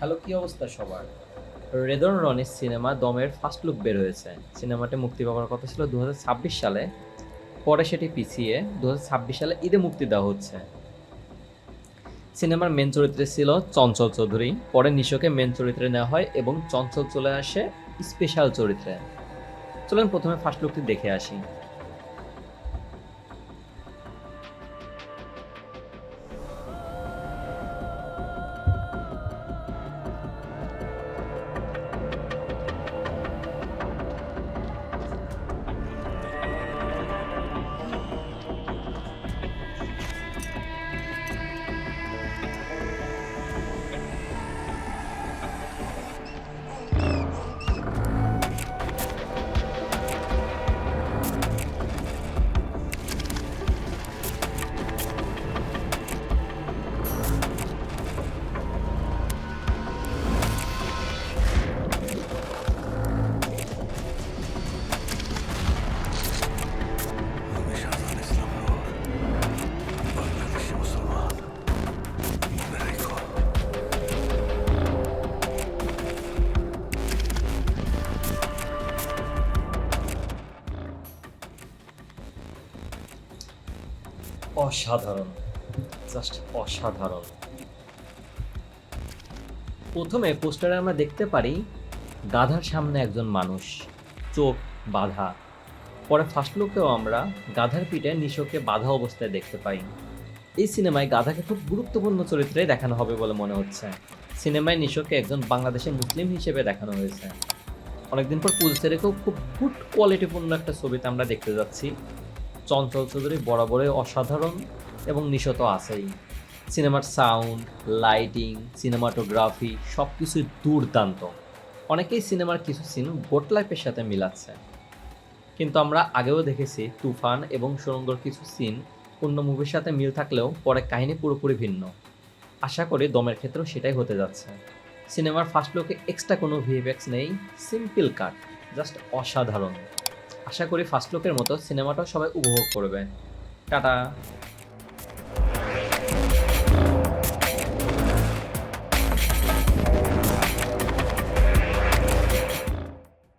Hello, কি অবস্থা সবার? রেদন রনির সিনেমা দমের ফার্স্ট লুক বের হয়েছে। সিনেমাটি মুক্তি পাওয়ার কথা ছিল 2026 সালে, পরে সেটি পিছিয়ে 2026 সালে ঈদে মুক্তি দেওয়া হচ্ছে। সিনেমার মেন চরিত্রে ছিল চঞ্চল চৌধুরী, পরে নিশোকে মেন চরিত্রে নেওয়া হয় এবং চঞ্চল চলে আসে স্পেশাল চরিত্রে। চলেন প্রথমে ফার্স্ট লুকটি দেখে আসি। আমি শাহজাহান ইসলাম নূর, বাংলাদেশি মুসলমান। মনে রেখো। অসাধারণ, জাস্ট অসাধারণ। প্রথমে পোস্টারে আমরা দেখতে পারি গাধার সামনে একজন মানুষ, চোখ বাঁধা। পরে ফার্স্ট লুকেও আমরা গাধার পিঠে নিশোকে বাঁধা অবস্থায় দেখতে পাই। এই সিনেমায় গাধাকে খুব গুরুত্বপূর্ণ চরিত্রে দেখানো হবে বলে মনে হচ্ছে। সিনেমায় নিশোকে একজন বাংলাদেশি মুসলিম হিসেবে দেখানো হয়েছে। অনেকদিন পর পুলিশেরকেও খুব গুড কোয়ালিটিপূর্ণ একটা ছবিতে আমরা দেখতে যাচ্ছি। চঞ্চল চৌধুরী বরাবরই অসাধারণ এবং নিশো তো আছেই। সিনেমার সাউন্ড, লাইটিং, সিনেমাটোগ্রাফি সব কিছুই দুর্দান্ত। অনেকেই সিনেমার কিছু সিন গোট লাইফের সাথে মিলাচ্ছে, কিন্তু আমরা আগেও দেখেছি তুফান এবং সুরঙ্গর কিছু সিন অন্য মুভির সাথে মিল থাকলেও পরে কাহিনী পুরোপুরি ভিন্ন। আশা করি দমের ক্ষেত্রেও সেটাই হতে যাচ্ছে। সিনেমার ফার্স্ট লুকে এক্সট্রা কোনো ভিএফএক্স নেই, সিম্পল কাট, জাস্ট অসাধারণ। আশা করি ফার্স্ট লুকের মতো সিনেমাটাও সবাই উপভোগ করবে। টাটা।